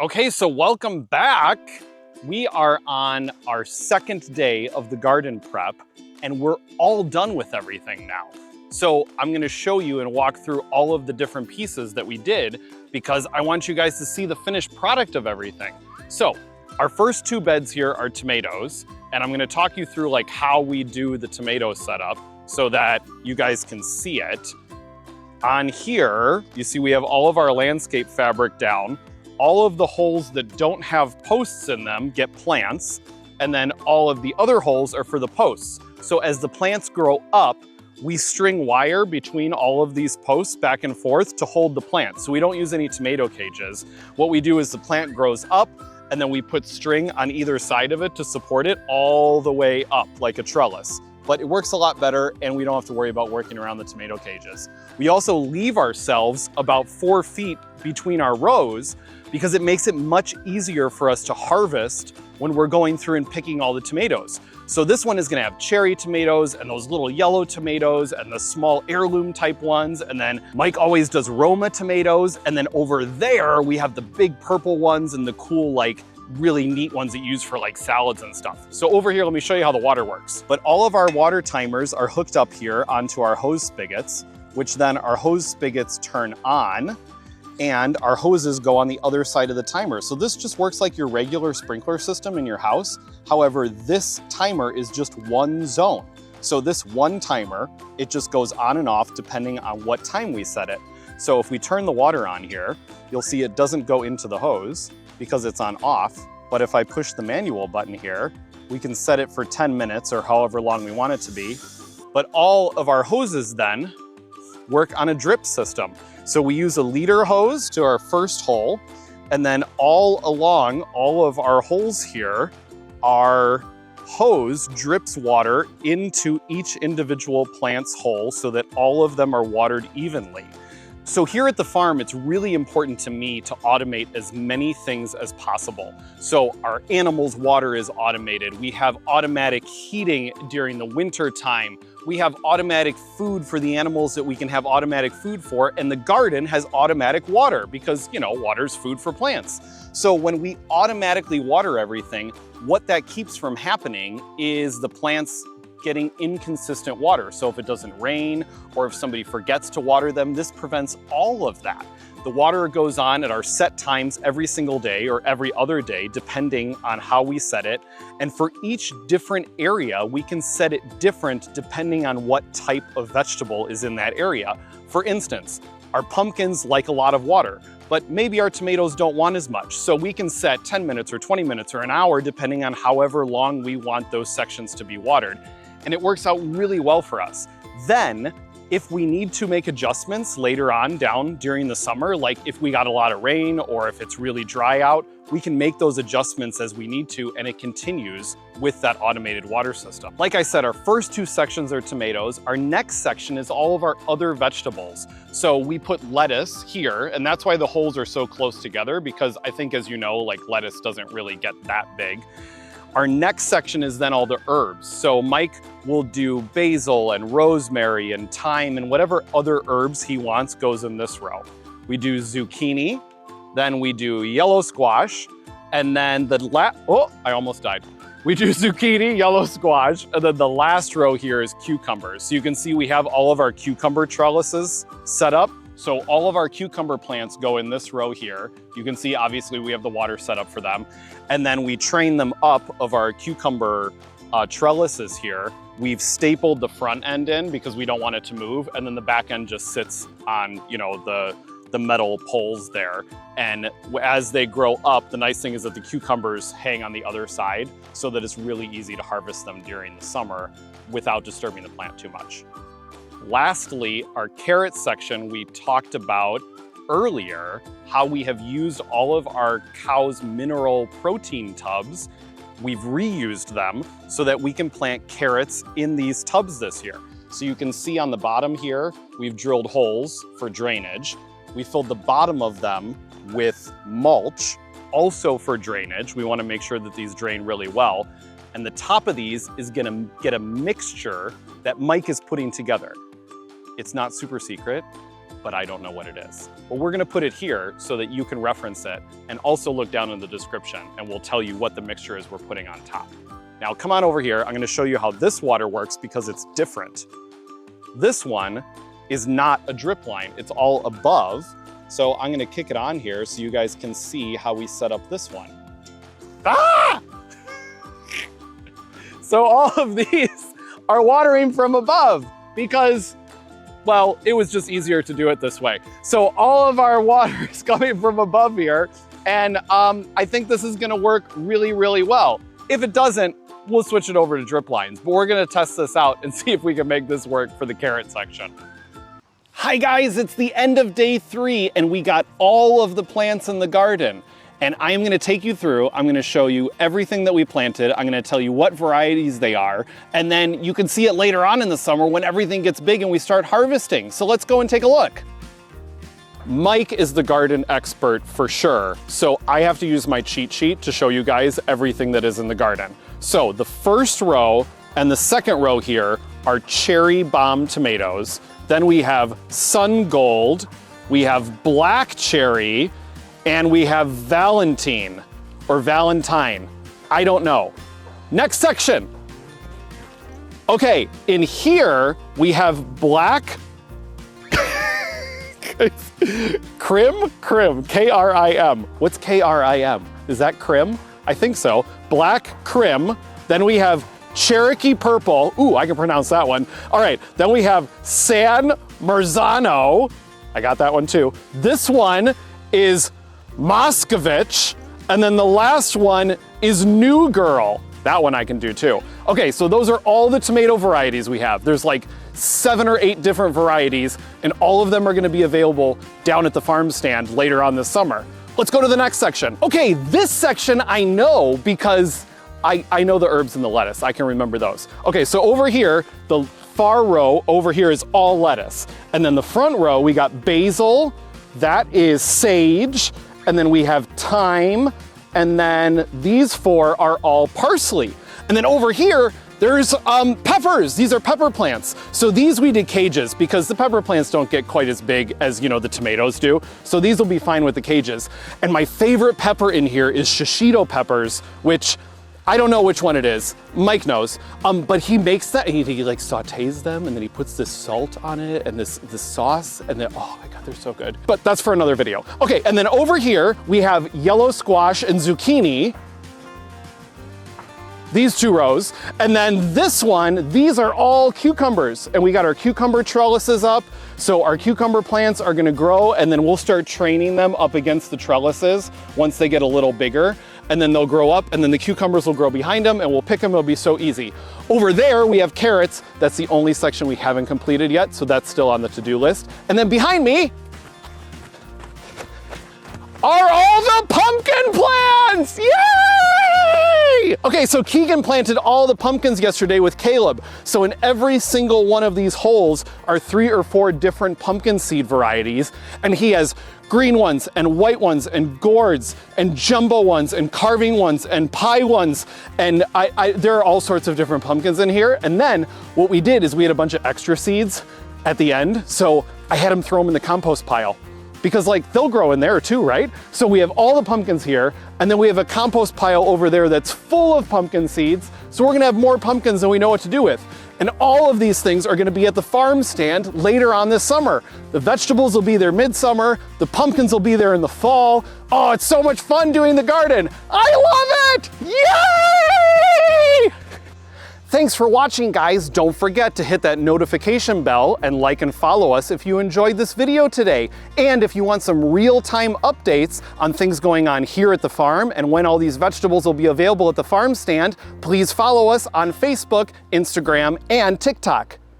Okay, so welcome back. We are on our second day of the garden prep, and we're all done with everything now. So I'm gonna show you and walk through all of the different pieces that we did because I want you guys to see the finished product of everything. So our first two beds here are tomatoes, and I'm gonna talk you through like how we do the tomato setup so that you guys can see it. On here, you see we have all of our landscape fabric down. All of the holes that don't have posts in them get plants, and then all of the other holes are for the posts. So as the plants grow up, we string wire between all of these posts back and forth to hold the plant. So we don't use any tomato cages. What we do is the plant grows up, and then we put string on either side of it to support it all the way up like a trellis. But it works a lot better, and we don't have to worry about working around the tomato cages. We also leave ourselves about 4 feet between our rows because it makes it much easier for us to harvest when we're going through and picking all the tomatoes. So this one is gonna have cherry tomatoes and those little yellow tomatoes and the small heirloom type ones. And then Mike always does Roma tomatoes. And then over there, we have the big purple ones and the cool, like really neat ones that you use for like salads and stuff. So over here, let me show you how the water works. But all of our water timers are hooked up here onto our hose spigots, which then our hose spigots turn on, and our hoses go on the other side of the timer. So this just works like your regular sprinkler system in your house. However, this timer is just one zone. So this one timer, it just goes on and off depending on what time we set it. So if we turn the water on here, you'll see it doesn't go into the hose because it's on off. But if I push the manual button here, we can set it for 10 minutes or however long we want it to be. But all of our hoses then work on a drip system. So we use a leader hose to our first hole, and then all along all of our holes here, our hose drips water into each individual plant's hole so that all of them are watered evenly. So here at the farm, it's really important to me to automate as many things as possible. So our animals' water is automated. We have automatic heating during the winter time. We have automatic food for the animals that we can have automatic food for, and the garden has automatic water because, you know, water's food for plants. So when we automatically water everything, what that keeps from happening is the plants getting inconsistent water. So if it doesn't rain or if somebody forgets to water them, this prevents all of that. The water goes on at our set times every single day or every other day, depending on how we set it. And for each different area, we can set it different depending on what type of vegetable is in that area. For instance, our pumpkins like a lot of water, but maybe our tomatoes don't want as much. So we can set 10 minutes or 20 minutes or an hour, depending on however long we want those sections to be watered. And it works out really well for us. Then, if we need to make adjustments later on down during the summer, like if we got a lot of rain or if it's really dry out, we can make those adjustments as we need to, and it continues with that automated water system. Like I said, our first two sections are tomatoes. Our next section is all of our other vegetables. So we put lettuce here, and that's why the holes are so close together, because I think, as you know, like lettuce doesn't really get that big. Our next section is then all the herbs. So Mike will do basil and rosemary and thyme, and whatever other herbs he wants goes in this row. We do zucchini, then we do yellow squash, and then I almost died. We do zucchini, yellow squash, and then the last row here is cucumbers. So you can see we have all of our cucumber trellises set up. So all of our cucumber plants go in this row here. You can see, obviously, we have the water set up for them. And then we train them up of our cucumber trellises here. We've stapled the front end in because we don't want it to move. And then the back end just sits on, you know, the metal poles there. And as they grow up, the nice thing is that the cucumbers hang on the other side so that it's really easy to harvest them during the summer without disturbing the plant too much. Lastly, our carrot section, we talked about earlier how we have used all of our cow's mineral protein tubs. We've reused them so that we can plant carrots in these tubs this year. So you can see on the bottom here, we've drilled holes for drainage. We filled the bottom of them with mulch, also for drainage. We want to make sure that these drain really well. And the top of these is gonna get a mixture that Mike is putting together. It's not super secret, but I don't know what it is. But we're gonna put it here so that you can reference it and also look down in the description and we'll tell you what the mixture is we're putting on top. Now come on over here. I'm gonna show you how this water works because it's different. This one is not a drip line, it's all above. So I'm gonna kick it on here so you guys can see how we set up this one. Ah! So all of these are watering from above because, well, it was just easier to do it this way. So all of our water is coming from above here, and I think this is gonna work really, really well. If it doesn't, we'll switch it over to drip lines, but we're gonna test this out and see if we can make this work for the carrot section. Hi guys, it's the end of day 3 and we got all of the plants in the garden. And I am gonna take you through, I'm gonna show you everything that we planted, I'm gonna tell you what varieties they are, and then you can see it later on in the summer when everything gets big and we start harvesting. So let's go and take a look. Mike is the garden expert for sure, so I have to use my cheat sheet to show you guys everything that is in the garden. So the first row and the second row here are cherry bomb tomatoes. Then we have sun gold, we have black cherry, and we have Valentine, or Valentine. I don't know. Next section. Okay, in here we have black, Krim, K-R-I-M. What's K-R-I-M? Is that Krim? I think so. Black Krim. Then we have Cherokee purple. Ooh, I can pronounce that one. All right, then we have San Marzano. I got that one too. This one is Moscovich. And then the last one is New Girl. That one I can do too. Okay, so those are all the tomato varieties we have. There's like 7 or 8 different varieties, and all of them are gonna be available down at the farm stand later on this summer. Let's go to the next section. Okay, this section I know because I know the herbs and the lettuce. I can remember those. Okay, so over here, the far row over here is all lettuce. And then the front row, we got basil, that is sage, and then we have thyme, and then these 4 are all parsley. And then over here, there's peppers. These are pepper plants. So these we did cages because the pepper plants don't get quite as big as, you know, the tomatoes do. So these will be fine with the cages. And my favorite pepper in here is shishito peppers, which I don't know which one it is. Mike knows, but he makes that, and he like sautés them, and then he puts this salt on it, and this sauce, and then, oh my God, they're so good. But that's for another video. Okay, and then over here, we have yellow squash and zucchini. These 2 rows. And then this one, these are all cucumbers, and we got our cucumber trellises up. So our cucumber plants are gonna grow, and then we'll start training them up against the trellises once they get a little bigger. And then they'll grow up, and then the cucumbers will grow behind them, and we'll pick them, it'll be so easy. Over there, we have carrots. That's the only section we haven't completed yet, so that's still on the to-do list. And then behind me are all the pumpkin plants! Yay! Okay, so Keegan planted all the pumpkins yesterday with Caleb. So in every single one of these holes are 3 or 4 different pumpkin seed varieties, and he has green ones and white ones and gourds and jumbo ones and carving ones and pie ones. And there are all sorts of different pumpkins in here. And then what we did is we had a bunch of extra seeds at the end. So I had him throw them in the compost pile because like they'll grow in there too, right? So we have all the pumpkins here, and then we have a compost pile over there that's full of pumpkin seeds. So we're gonna have more pumpkins than we know what to do with. And all of these things are gonna be at the farm stand later on this summer. The vegetables will be there midsummer, the pumpkins will be there in the fall. Oh, it's so much fun doing the garden. I love it, yay! Thanks for watching, guys. Don't forget to hit that notification bell and like and follow us if you enjoyed this video today. And if you want some real-time updates on things going on here at the farm and when all these vegetables will be available at the farm stand, please follow us on Facebook, Instagram, and TikTok.